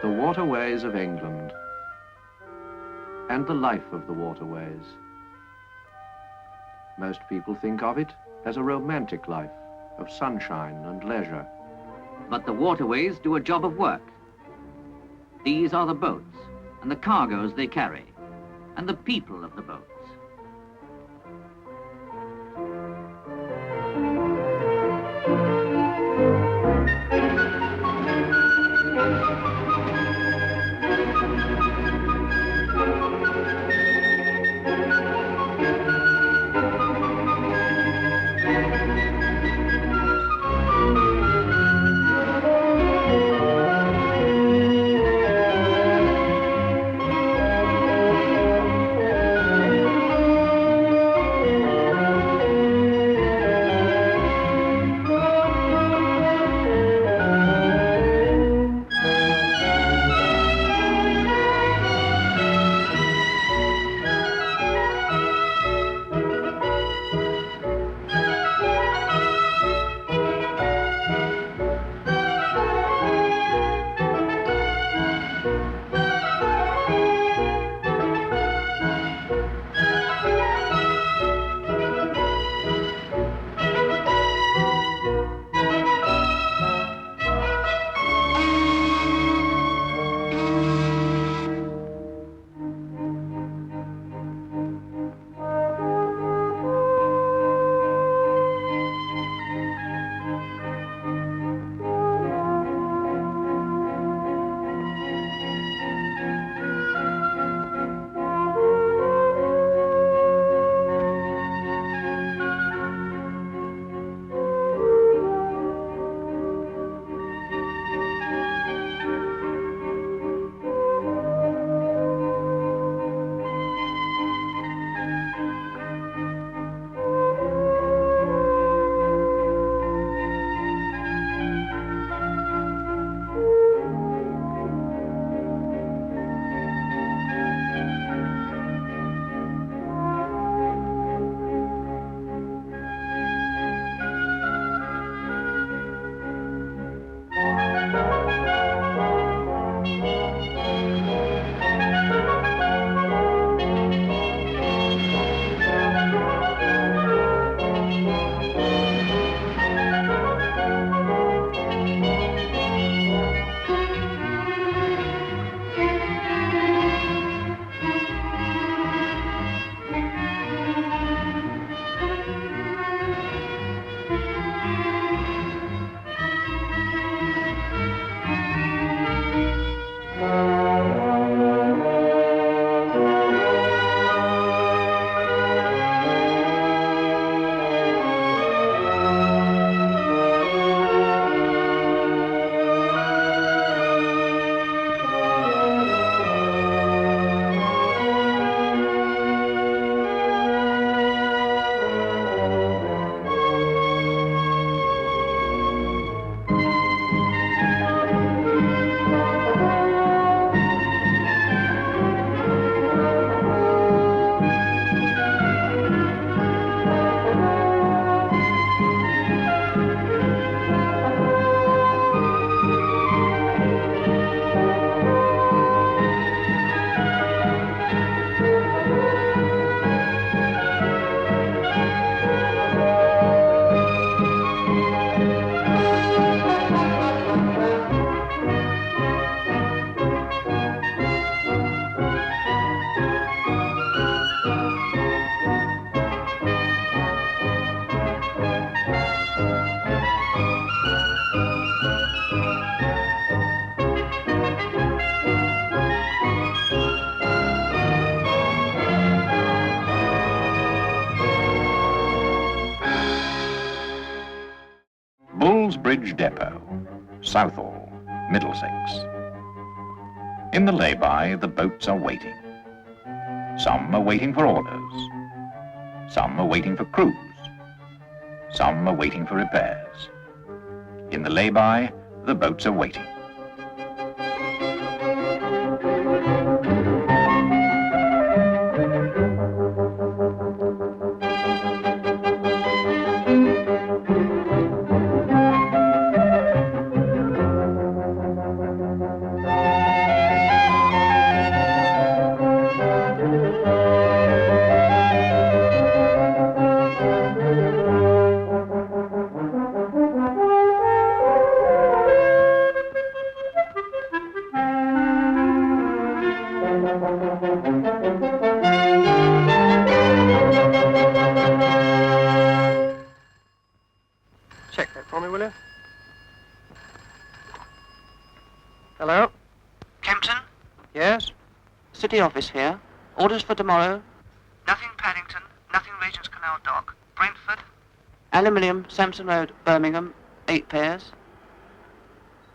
The waterways of England, and the life of the waterways. Most people think of it as a romantic life of sunshine and leisure. But the waterways do a job of work. These are the boats and the cargoes they carry, and the people of the boats. Bridge Depot, Southall, Middlesex. In the lay-by, the boats are waiting. Some are waiting for orders. Some are waiting for crews. Some are waiting for repairs. In the lay-by, the boats are waiting. Hello? Kempton? Yes? City office here. Orders for tomorrow. Nothing Paddington, nothing Regent's Canal Dock. Brentford. Aluminium, Sampson Road, Birmingham, 8 pairs.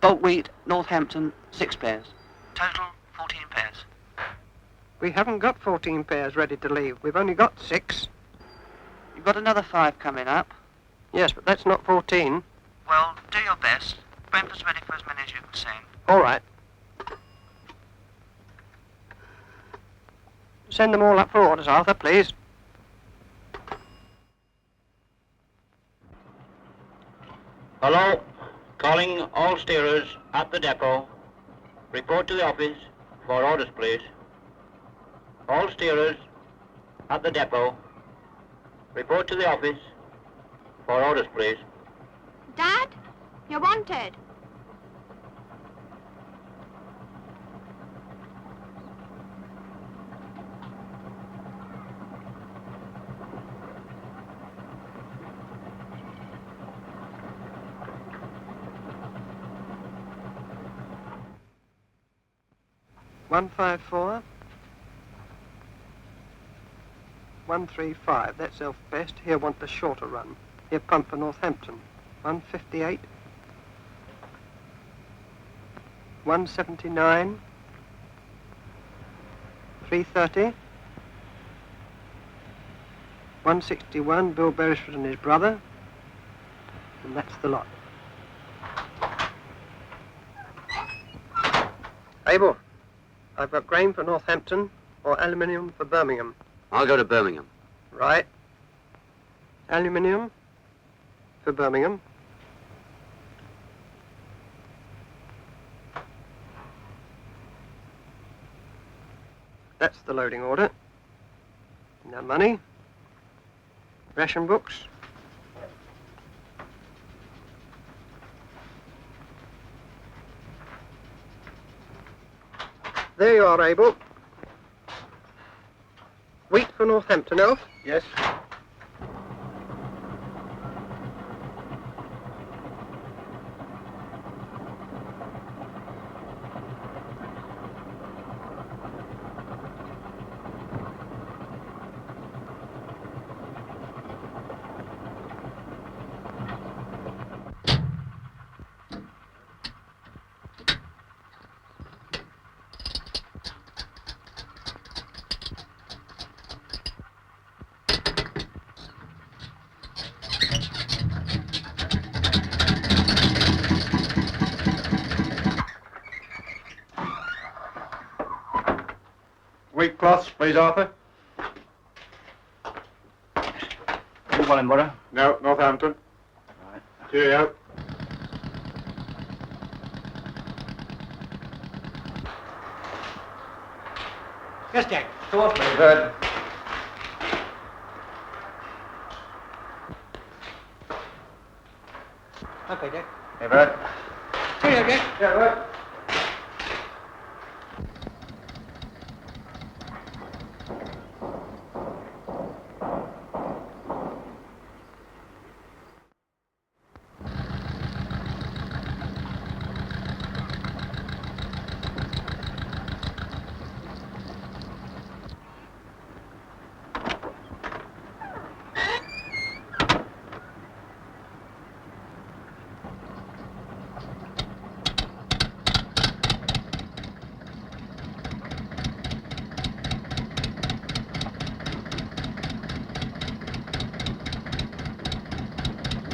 Bolt wheat, Northampton, 6 pairs. Total, 14 pairs. We haven't got 14 pairs ready to leave. We've only got 6. You've got another 5 coming up. Yes, but that's not 14. Well, do your best. Brentford's ready for as many as you can send. All right. Send them all up for orders, Arthur, please. Hello. Calling all steerers at the depot. Report to the office for orders, please. All steerers at the depot. Report to the office for orders, please. Dad, you're wanted. One 154. 135. That's Elf Best. Here want the shorter run. Here pump for Northampton. 158. 179. 330. 161. Bill Beresford and his brother. And that's the lot. Abel, I've got grain for Northampton or aluminium for Birmingham. I'll go to Birmingham. Right. Aluminium for Birmingham. That's the loading order. Now money. Ration books. There you are, Abel. Wheat for Northampton, Elf? Yes. Wheat cloths, please, Arthur. You want him, butter? No, Northampton. Right. Cheerio. Yes, Jack. Go on, please. Good. Okay, Jack. Hey, Bert. Cheerio, Jack. Yeah, Bert.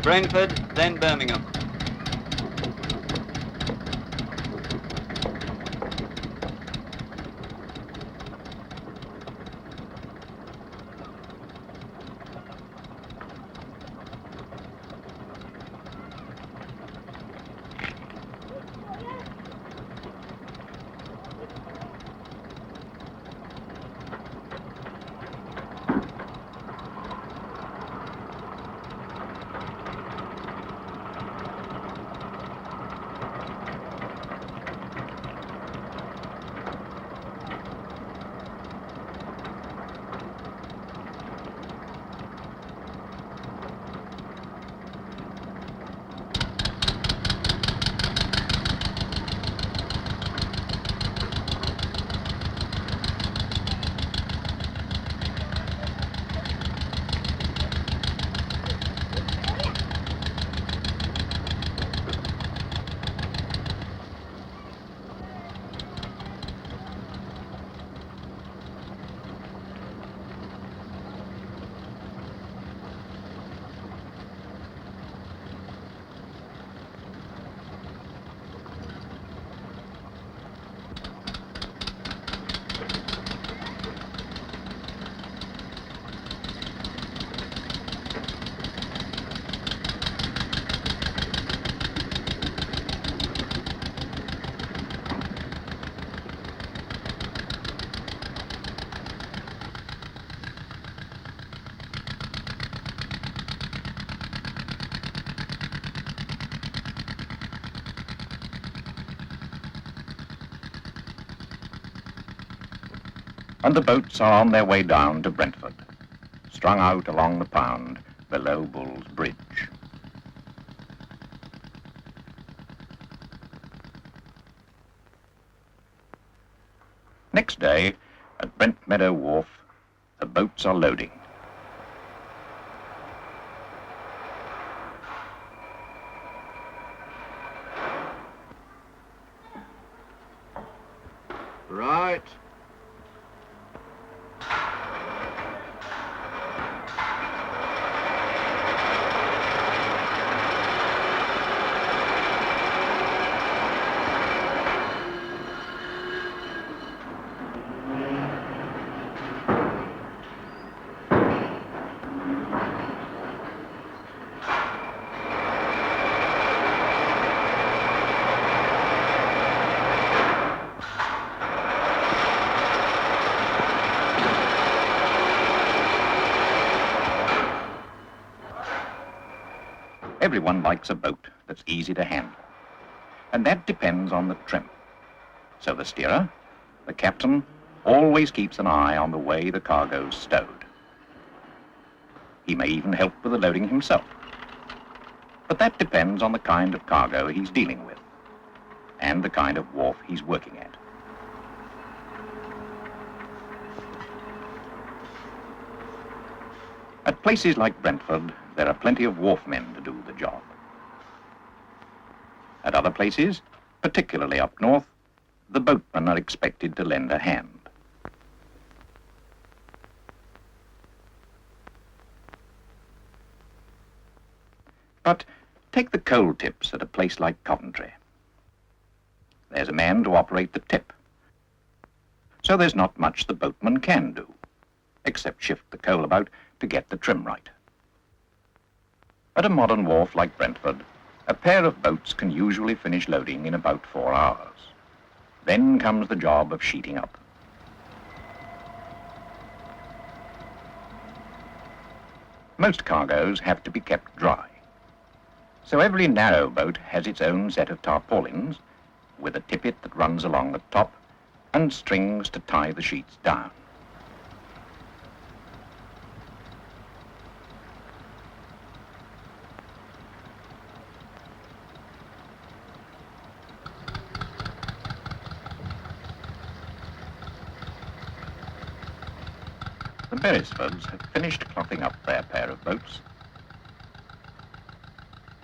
Brentford, then Birmingham. and the boats are on their way down to Brentford, strung out along the pound below Bull's Bridge. Next day, at Brent Meadow Wharf, the boats are loading. Right. Everyone likes a boat that's easy to handle, and that depends on the trim. So the steerer, the captain, always keeps an eye on the way the cargo's stowed. He may even help with the loading himself. But that depends on the kind of cargo he's dealing with and the kind of wharf he's working at. At places like Brentford, there are plenty of wharfmen to do the job. At other places, particularly up north, the boatmen are expected to lend a hand. But take the coal tips at a place like Coventry. There's a man to operate the tip. So there's not much the boatman can do, except shift the coal about to get the trim right. At a modern wharf like Brentford, a pair of boats can usually finish loading in about 4 hours. Then comes the job of sheeting up. Most cargoes have to be kept dry. So every narrow boat has its own set of tarpaulins with a tippet that runs along the top and strings to tie the sheets down. The Beresfords have finished clothing up their pair of boats.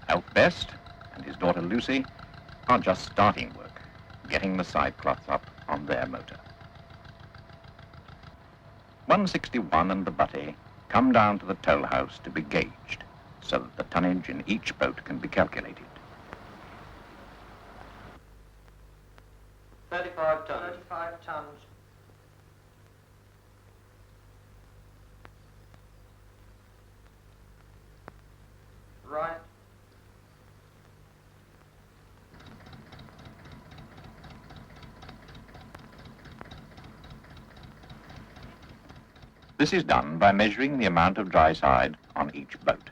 Alf Best and his daughter Lucy are just starting work, getting the side cloths up on their motor. 161 and the Butty come down to the toll house to be gauged so that the tonnage in each boat can be calculated. 35 tons. 35 tons. Right. This is done by measuring the amount of dry side on each boat.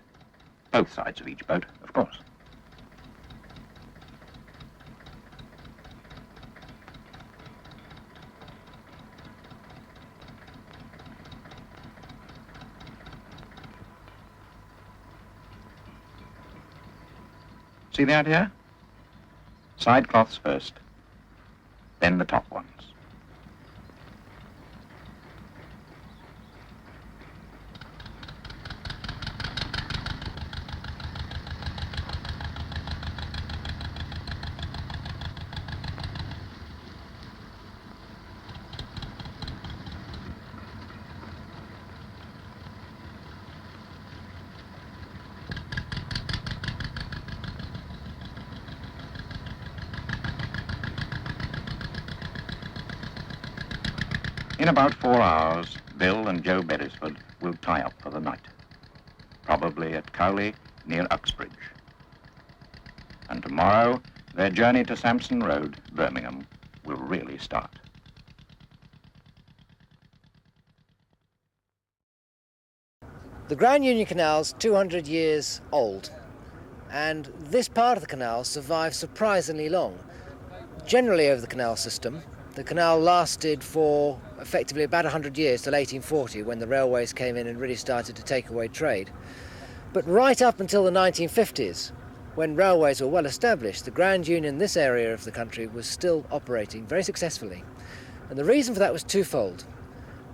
Both sides of each boat, of course. See the idea? Side cloths first, then the top ones. In about 4 hours, Bill and Joe Beresford will tie up for the night, probably at Cowley near Uxbridge. And tomorrow, their journey to Sampson Road, Birmingham, will really start. The Grand Union Canal's 200 years old, and this part of the canal survived surprisingly long. Generally over the canal system, the canal lasted for effectively about 100 years till 1840, when the railways came in and really started to take away trade. But right up until the 1950s, when railways were well established, the Grand Union in this area of the country was still operating very successfully. And the reason for that was twofold.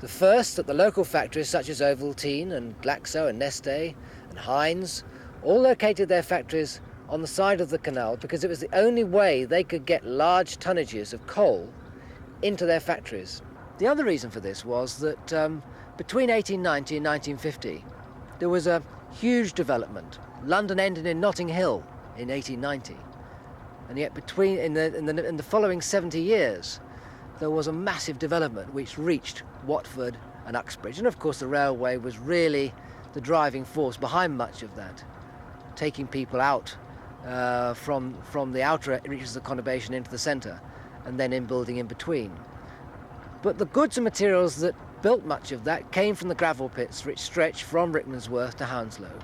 The first, that the local factories such as Ovaltine and Glaxo and Neste and Heinz all located their factories on the side of the canal because it was the only way they could get large tonnages of coal into their factories. The other reason for this was that between 1890 and 1950 there was a huge development. London ended in Notting Hill in 1890, and yet in the following 70 years there was a massive development which reached Watford and Uxbridge, and of course the railway was really the driving force behind much of that, taking people out from the outer reaches of the conurbation into the centre, and then in building in between. But the goods and materials that built much of that came from the gravel pits which stretched from Rickmansworth to Hounslow,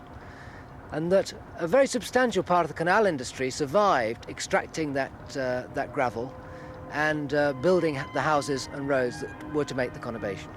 and that a very substantial part of the canal industry survived extracting that gravel and building the houses and roads that were to make the conurbation.